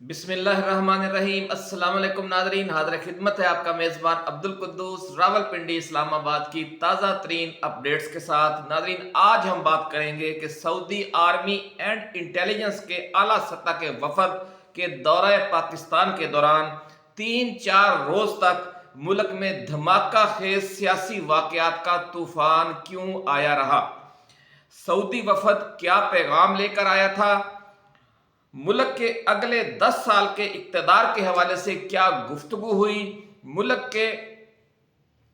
बिस्मिल्लाहिर्रहमानिर्रहीम। अस्सलाम वालेकुम नादरीन, हाज़िर खिदमत है आपका मेज़बान अब्दुल कुद्दूस रावलपिंडी इस्लामाबाद की ताज़ा तरीन अपडेट्स के साथ। नादरीन, आज हम बात करेंगे कि सऊदी आर्मी एंड इंटेलिजेंस के आला सतह के वफद के दौरे पाकिस्तान के दौरान 3-4 रोज तक मुल्क में धमाका खेज सियासी वाक़यात का तूफान क्यों आया रहा। सऊदी वफद क्या पैगाम लेकर आया था, मुल्क के अगले 10 साल के इक़्तिदार के हवाले से क्या गुफ्तगू हुई, मुल्क के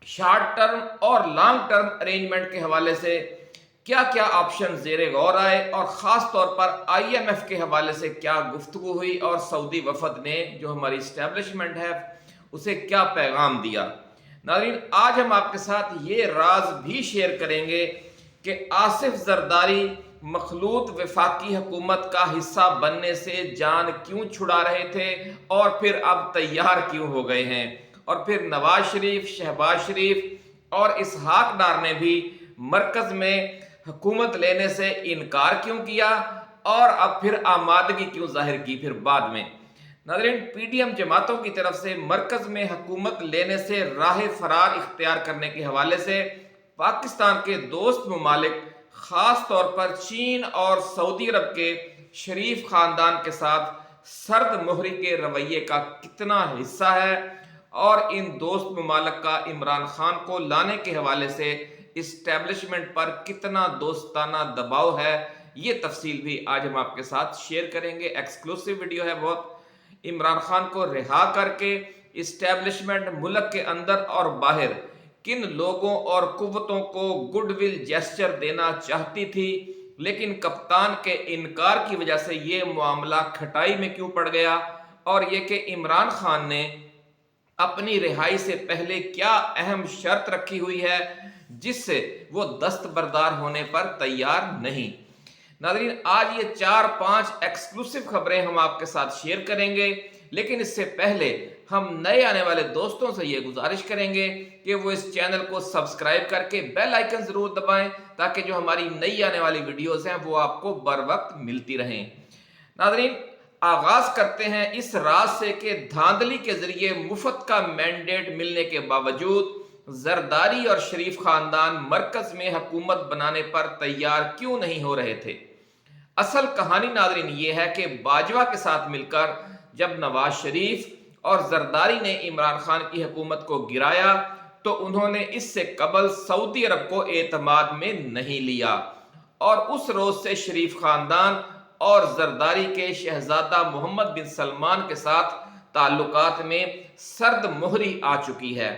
शॉर्ट टर्म और लॉन्ग टर्म अरेंजमेंट के हवाले से क्या क्या ऑप्शन ज़ेरे गौर आए, और ख़ास तौर पर IMF के हवाले से क्या गुफ्तगू हुई, और सऊदी वफद ने जो हमारी इस्टेब्लिशमेंट है उसे क्या पैगाम दिया। नाज़रीन, आज हम आपके साथ ये राज भी शेयर करेंगे कि आसिफ जरदारी मखलूत वफाकी हुकूमत का हिस्सा बनने से जान क्यों छुड़ा रहे थे और फिर अब तैयार क्यों हो गए हैं, और फिर नवाज शरीफ, शहबाज शरीफ और इसहाक डार ने भी मरकज में हुकूमत लेने से इनकार क्यों किया, और अब फिर आमादगी क्यों जाहिर की फिर बाद में। नाज़रीन, PDM जमातों की तरफ से मरकज में हुकूमत लेने से राह फरार इख्तियार करने के हवाले से पाकिस्तान के दोस्त ममालिक, खास तौर पर चीन और सऊदी अरब के शरीफ खानदान के साथ सर्द मोहरी के रवैये का कितना हिस्सा है, और इन दोस्त ममालिक का इमरान खान को लाने के हवाले से इस्टेब्लिशमेंट पर कितना दोस्ताना दबाव है, ये तफसील भी आज हम आपके साथ शेयर करेंगे। एक्सक्लूसिव वीडियो है बहुत। इमरान खान को रिहा करके इस्टेब्लिशमेंट मुल्क के अंदर और बाहर किन लोगों और कुव्वतों को गुडविल जेस्चर देना चाहती थी, लेकिन कप्तान के इनकार की वजह से ये मामला खटाई में क्यों पड़ गया, और ये कि इमरान खान ने अपनी रिहाई से पहले क्या अहम शर्त रखी हुई है जिससे वो दस्तबरदार होने पर तैयार नहीं। नाज़रीन, आज ये 4-5 एक्सक्लूसिव खबरें हम आपके साथ शेयर करेंगे, लेकिन इससे पहले हम नए आने वाले दोस्तों से ये गुजारिश करेंगे कि वो इस चैनल को सब्सक्राइब करके बेल आइकन ज़रूर दबाएं, ताकि जो हमारी नई आने वाली वीडियोस हैं वो आपको बर वक्त मिलती रहें। नाज़रीन, आगाज करते हैं इस राज से कि धांधली के जरिए मुफ्त का मैंडेट मिलने के बावजूद जरदारी और शरीफ खानदान मरकज में हुकूमत बनाने पर तैयार क्यों नहीं हो रहे थे। असल कहानी नाज़रीन ये है कि बाजवा के साथ मिलकर जब नवाज शरीफ और जरदारी ने इमरान खान की हुकूमत को गिराया, तो उन्होंने इससे कबल सऊदी अरब को एतमाद में नहीं लिया, और उस रोज से शरीफ खानदान और जरदारी के शहजादा मोहम्मद बिन सलमान के साथ ताल्लुकात में सर्द मोहरी आ चुकी है।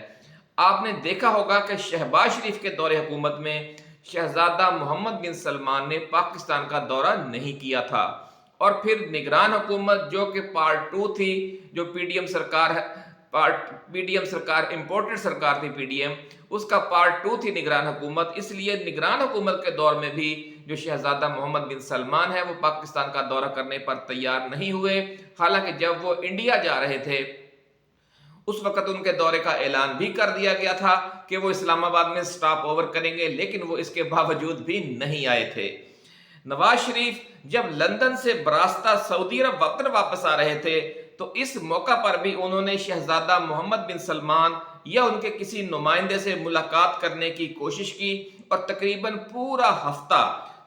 आपने देखा होगा कि शहबाज शरीफ के दौरे हुकूमत में शहजादा मोहम्मद बिन सलमान ने पाकिस्तान का दौरा नहीं किया था, और फिर निगरान हुकूमत जो कि पार्ट 2 थी, जो PDM सरकार है, PDM सरकार इंपोर्टेड सरकार थी PDM, उसका पार्ट 2 थी निगरान हुकूमत। इसलिए निगरान हुकूमत के दौर में भी जो शहजादा मोहम्मद बिन सलमान है वो पाकिस्तान का दौरा करने पर तैयार नहीं हुए। हालांकि जब वो इंडिया जा रहे थे उस वक्त उनके दौरे का ऐलान भी कर दिया गया था कि वो इस्लामाबाद में स्टॉप ओवर करेंगे, लेकिन वो इसके बावजूद भी नहीं आए थे। नवाज शरीफ जब लंदन से बरास्ता सऊदी अरब वतन वापस आ रहे थे, तो इस मौका पर भी उन्होंने शहजादा मोहम्मद बिन सलमान या उनके किसी नुमाइंदे से मुलाकात करने की कोशिश की, और तकरीबन पूरा हफ्ता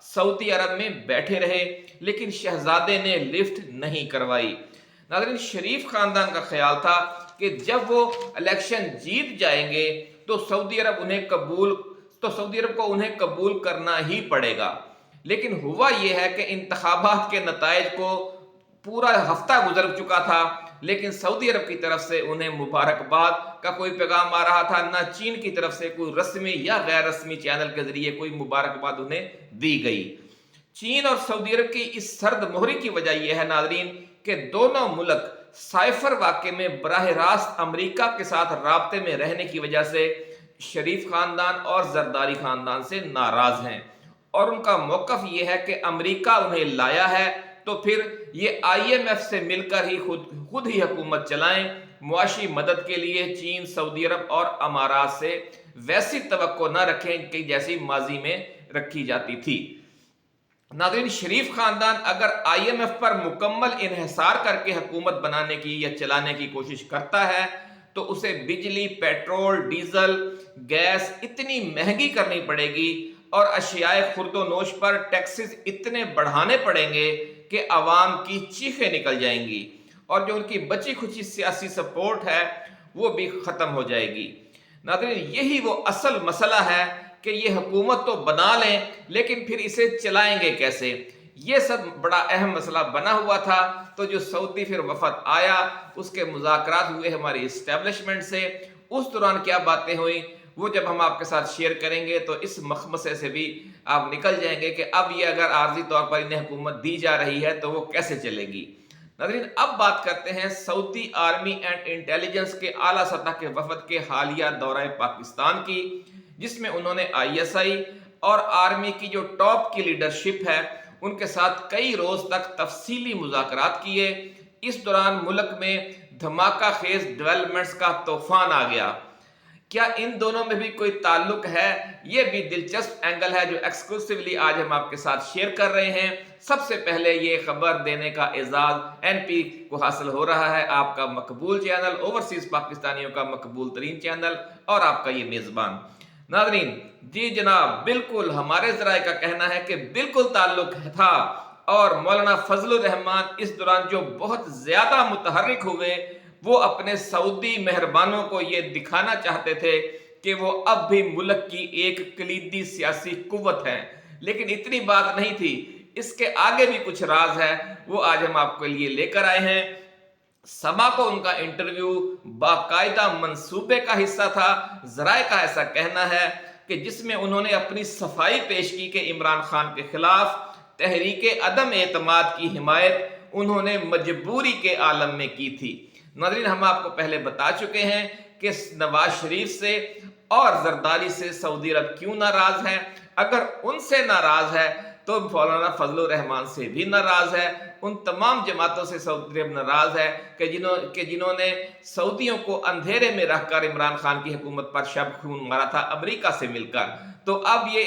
सऊदी अरब में बैठे रहे, लेकिन शहजादे ने लिफ्ट नहीं करवाई। नाज़रीन, शरीफ खानदान का ख्याल था कि जब वो इलेक्शन जीत जाएंगे तो सऊदी अरब को उन्हें कबूल करना ही पड़ेगा। लेकिन हुआ यह है कि इंतखाबात के नताइज को पूरा हफ्ता गुजर चुका था, लेकिन सऊदी अरब की तरफ से उन्हें मुबारकबाद का कोई पैगाम आ रहा था, ना चीन की तरफ से कोई रस्मी या गैर रस्मी चैनल के जरिए कोई मुबारकबाद उन्हें दी गई। चीन और सऊदी अरब की इस सर्द मोहरी की वजह यह है नाज़रीन कि दोनों मुल्क साइफर वाक़े में बराह रास्त अमरीका के साथ राब्ते में रहने की वजह से शरीफ खानदान और जरदारी खानदान से नाराज हैं, और उनका मौक़िफ़ ये है कि अमरीका उन्हें लाया है तो फिर ये IMF से मिलकर ही खुद ही हुकूमत चलाएं। मुआशी मदद के लिए चीन, सऊदी अरब और अमारात से वैसी तवक्को न रखें कि जैसी माजी में रखी जाती थी। नाज़रीन, शरीफ खानदान अगर IMF पर मुकम्मल इन्हिसार करके हुकूमत बनाने की या चलाने की कोशिश करता है तो उसे बिजली, पेट्रोल, डीजल, गैस इतनी महंगी करनी पड़ेगी और अशियाए खुर्दोनोश पर टैक्सेस इतने बढ़ाने पड़ेंगे कि आवाम की चीखें निकल जाएंगी और जो उनकी बची खुची सियासी सपोर्ट है वो भी ख़त्म हो जाएगी। नाज़रीन, यही वो असल मसला है कि ये हुकूमत तो बना लें लेकिन फिर इसे चलाएंगे कैसे, ये सब बड़ा अहम मसला बना हुआ था। तो जो सऊदी फिर वफद आया, उसके मुज़ाकरात हुए हमारी इस्टेब्लिशमेंट से, उस दौरान क्या बातें हुई वो जब हम आपके साथ शेयर करेंगे तो इस मखमसे से भी आप निकल जाएंगे कि अब ये अगर आर्जी तौर पर इन्हें हुकूमत दी जा रही है तो वो कैसे चलेगी। नाज़रीन, अब बात करते हैं सऊदी आर्मी एंड इंटेलिजेंस के आला सतह के वफद के हालिया दौरा पाकिस्तान की, जिसमें उन्होंने ISI और आर्मी की जो टॉप की लीडरशिप है उनके साथ कई रोज तक तफसीली मुज़ाकरात किए। इस दौरान मुल्क में धमाका खेज डेवलपमेंट्स का तूफान आ गया। क्या इन दोनों में भी कोई ताल्लुक है, ये भी दिलचस्प एंगल है जो एक्सक्लूसिवली आज हम आपके साथ शेयर कर रहे हैं। सबसे पहले ये खबर देने का एजाज NP को हासिल हो रहा है, आपका मकबूल चैनल, ओवरसीज पाकिस्तानियों का मकबूल तरीन चैनल और आपका ये मेजबान। नाज़रीन, जी जनाब, बिल्कुल हमारे ज़राए का कहना है कि बिल्कुल ताल्लुक था और मौलाना फजलुर रहमान इस दौरान जो बहुत ज्यादा मुतहर्रिक हुए वो अपने सऊदी मेहरबानों को ये दिखाना चाहते थे कि वो अब भी मुल्क की एक कलीदी सियासी कुव्वत है, लेकिन इतनी बात नहीं थी, इसके आगे भी कुछ राज है, वो आज हम आपके लिए लेकर आए हैं। समा को उनका इंटरव्यू बाकायदा मंसूबे का हिस्सा था, जराए का ऐसा कहना है कि जिसमें उन्होंने अपनी सफाई पेश की कि इमरान खान के खिलाफ तहरीके अदम एतमाद की हिमायत उन्होंने मजबूरी के आलम में की थी। नाज़रीन, हम आपको पहले बता चुके हैं कि नवाज शरीफ से और जरदारी से सऊदी अरब क्यों नाराज है। अगर उनसे नाराज है तो मौलाना फजलुर रहमान से भी नाराज है, उन तमाम जमातों से सऊदी अरब नाराज है कि जिन्होंने सऊदियों को अंधेरे में रखकर इमरान खान की हुकूमत पर शब खून मारा था अमेरिका से मिलकर। तो अब ये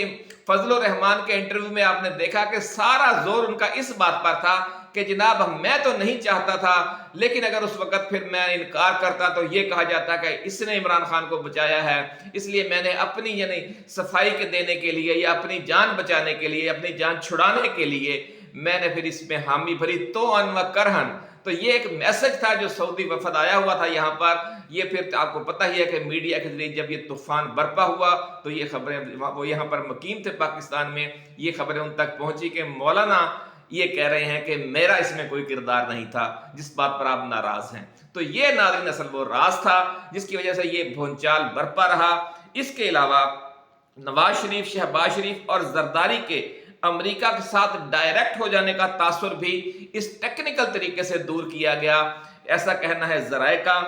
फजलुर रहमान के इंटरव्यू में आपने देखा कि सारा जोर उनका इस बात पर था कि जनाब मैं तो नहीं चाहता था, लेकिन अगर उस वक्त फिर मैं इनकार करता तो ये कहा जाता कि इसने इमरान खान को बचाया है, इसलिए मैंने अपनी यानी सफाई के देने के लिए या अपनी जान बचाने के लिए, अपनी जान छुड़ाने के लिए मैंने फिर इसमें हामी भरी तो अन व करहन। तो ये एक मैसेज था जो सऊदी वफद आया हुआ था यहाँ पर। ये फिर आपको पता ही है कि मीडिया के जरिए जब ये तूफान बरपा हुआ तो ये खबरें, वो यहाँ पर मुकीम थे पाकिस्तान में, ये खबरें उन तक पहुंची कि मौलाना ये कह रहे हैं कि मेरा इसमें कोई किरदार नहीं था जिस बात पर आप नाराज हैं। तो ये नाज़रीन असल वो राज था जिसकी वजह से ये भूचाल बरपा रहा। इसके अलावा नवाज शरीफ, शहबाज शरीफ और जरदारी के अमेरिका के साथ डायरेक्ट हो जाने का तासुर भी इस टेक्निकल तरीके से दूर किया गया। ऐसा कहना है जराए का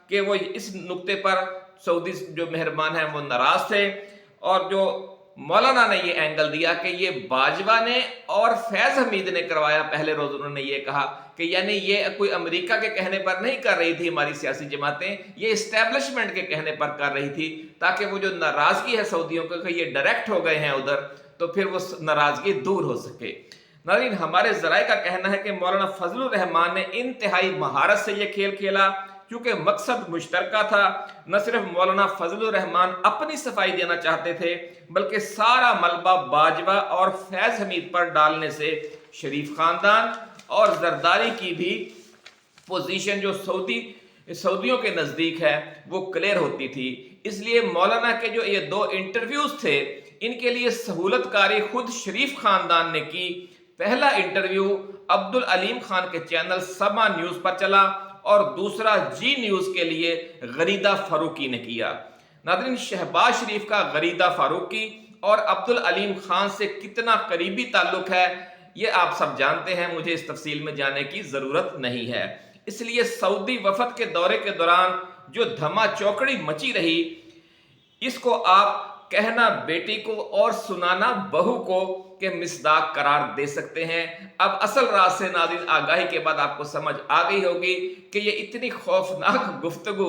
कि वो इस नुक्ते पर सऊदी जो मेहरबान है वो नाराज थे और जो मौलाना ने ये एंगल दिया कि ये बाजवा ने और फैज हमीद ने करवाया। पहले रोज उन्होंने ये कहा कि यानी ये कोई अमेरिका के कहने पर नहीं कर रही थी हमारी सियासी जमातें, ये इस्टेब्लिशमेंट के कहने पर कर रही थी ताकि वो जो नाराजगी है सऊदियों को कि ये डायरेक्ट हो गए हैं उधर, तो फिर वो नाराजगी दूर हो सके। नाज़रीन, हमारे जराए का कहना है कि मौलाना फजलुर रहमान ने इंतहाई महारत से ये खेल खेला क्योंकि मकसद मुश्तरका था। न सिर्फ मौलाना फजलुर रहमान अपनी सफाई देना चाहते थे बल्कि सारा मलबा बाजवा और फैज हमीद पर डालने से शरीफ खानदान और जरदारी की भी पोजीशन जो सऊदियों के नजदीक है वो क्लियर होती थी। इसलिए मौलाना के जो ये दो इंटरव्यूज थे इनके लिए सहूलतकारी खुद शरीफ खानदान ने की। पहला इंटरव्यू अब्दुल अलीम खान के चैनल समा न्यूज पर चला और दूसरा जी न्यूज के लिए गरीदा फारूकी ने किया। नाज़रीन, शहबाज शरीफ का गरीदा फारूकी और अब्दुल अलीम खान से कितना करीबी ताल्लुक है ये आप सब जानते हैं, मुझे इस तफसील में जाने की जरूरत नहीं है। इसलिए सऊदी वफद के दौरे के दौरान जो धमा चौकड़ी मची रही इसको आप कहना बेटी को और सुनाना बहू को के मिसदाक करार दे सकते हैं। अब असल राज से नाज़रीन आगाही के बाद आपको समझ आ गई होगी कि ये इतनी खौफनाक गुफ्तगू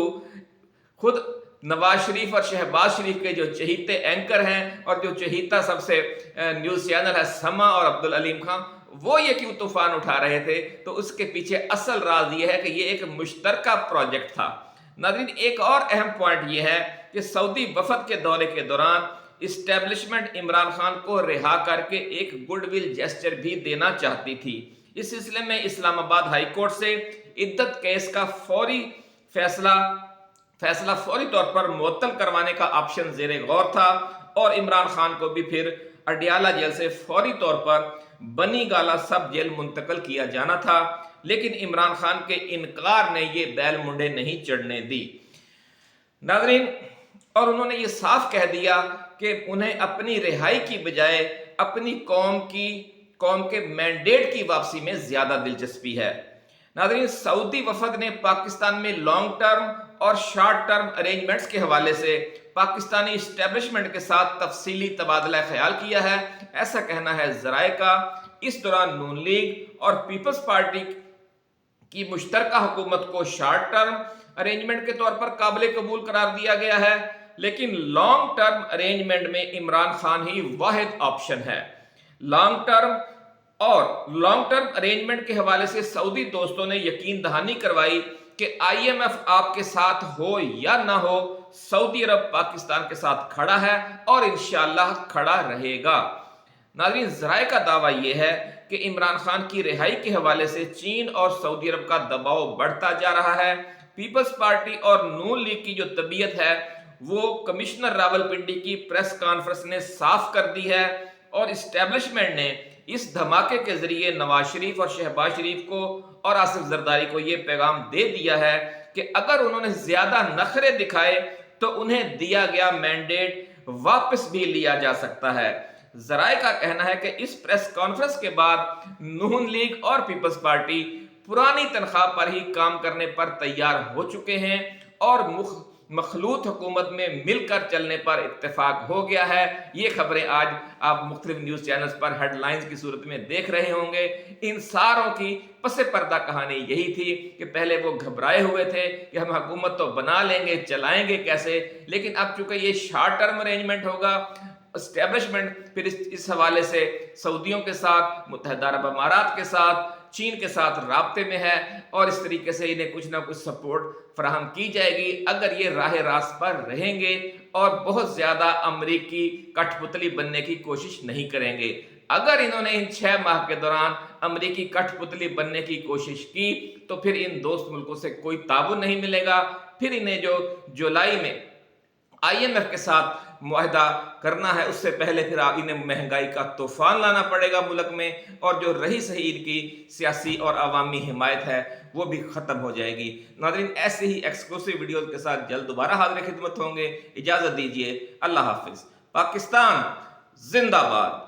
खुद नवाज शरीफ और शहबाज शरीफ के जो चहीते एंकर हैं और जो चहीता सबसे न्यूज़ चैनल है समा और अब्दुल अलीम खान, वो ये क्यों तूफान उठा रहे थे, तो उसके पीछे असल राज ये है कि ये एक मुश्तरका प्रोजेक्ट था। नाज़रीन, एक और अहम पॉइंट ये है कि सऊदी वफद के दौरे के दौरान इस्टेब्लिशमेंट इमरान खान को रिहा करके एक गुडविल जेस्चर भी देना चाहती थी। इस सिलसिले में इस्लामाबाद हाई कोर्ट से इद्दत केस का फैसला फौरी तौर पर मुअत्तल करवाने का ऑप्शन ज़ेरे गौर था और इमरान खान को भी फिर अडियाला जेल से फौरी तौर पर बनी गाला सब जेल मुंतकिल किया जाना था, लेकिन इमरान खान के इनकार ने ये बैल मुंडे नहीं चढ़ने दी। नाज़रीन, और उन्होंने ये साफ कह दिया कि उन्हें अपनी रिहाई की बजाय अपनी कौम के मैंडेट की वापसी में ज्यादा दिलचस्पी है। नाज़रीन, सऊदी वफद ने पाकिस्तान में लॉन्ग टर्म और शॉर्ट टर्म अरेंजमेंट्स के हवाले से पाकिस्तानी इस्टेब्लिशमेंट के साथ तफसीली तबादला ख्याल किया है, ऐसा कहना है ज़राए का। इस दौरान नून लीग और पीपल्स पार्टी की मुश्तरका हुकूमत को शॉर्ट टर्म अरेंजमेंट के तौर पर काबिल कबूल करार दिया गया है, लेकिन लॉन्ग टर्म अरेंजमेंट में इमरान खान ही वाहिद ऑप्शन है। लॉन्ग टर्म अरेंजमेंट के हवाले से सऊदी दोस्तों ने यकीन दहानी करवाई कि IMF आपके साथ हो या ना हो, सऊदी अरब पाकिस्तान के साथ खड़ा है और इंशाअल्लाह खड़ा रहेगा। नाज़रीन, ज़राए का दावा यह है कि इमरान खान की रिहाई के हवाले से चीन और सऊदी अरब का दबाव बढ़ता जा रहा है। पीपल्स पार्टी और नून लीग की जो तबीयत है वो कमिश्नर रावलपिंडी की प्रेस कॉन्फ्रेंस ने साफ कर दी है और इस्टेब्लिशमेंट ने इस धमाके के जरिए नवाज शरीफ और शहबाज शरीफ को और आसिफ जरदारी को यह पैगाम दे दिया है कि अगर उन्होंने ज्यादा नखरे दिखाए तो उन्हें दिया गया मैंडेट वापस भी लिया जा सकता है। ज़राए का कहना है कि इस प्रेस कॉन्फ्रेंस के बाद नून लीग और पीपल्स पार्टी पुरानी तनख्वाह पर ही काम करने पर तैयार हो चुके हैं और मखलूत हुकूमत में मिलकर चलने पर इत्तेफाक हो गया है। ये खबरें आज आप मुख्तलिफ न्यूज़ चैनल्स पर हेडलाइंस की सूरत में देख रहे होंगे। इन सारों की पसे पर्दा कहानी यही थी कि पहले वो घबराए हुए थे कि हम हुकूमत तो बना लेंगे, चलाएंगे कैसे, लेकिन अब चूंकि ये शॉर्ट टर्म अरेंजमेंट होगा, एस्टेब्लिशमेंट फिर इस हवाले से सऊदियों के साथ, मुत्तहिदा अरब अमारात के साथ, चीन के साथ राब्ते में है और इस तरीके से इन्हें कुछ ना कुछ सपोर्ट फराहम की जाएगी अगर ये राह रास्त पर रहेंगे और बहुत ज्यादा अमरीकी कठपुतली बनने की कोशिश नहीं करेंगे। अगर इन्होंने इन 6 माह के दौरान अमरीकी कठपुतली बनने की कोशिश की तो फिर इन दोस्त मुल्कों से कोई ताबुन नहीं मिलेगा। फिर इन्हें जो जुलाई में IMF के साथ मुआहदा करना है उससे पहले फिर इन्हें महंगाई का तूफान लाना पड़ेगा मुल्क में, और जो रही सही इनकी सियासी और अवामी हिमायत है वो भी खत्म हो जाएगी। नाज़रीन, ऐसे ही एक्सक्लूसिव वीडियोस के साथ जल्द दोबारा हाज़िर खिदमत होंगे। इजाज़त दीजिए, अल्लाह हाफिज़। पाकिस्तान जिंदाबाद।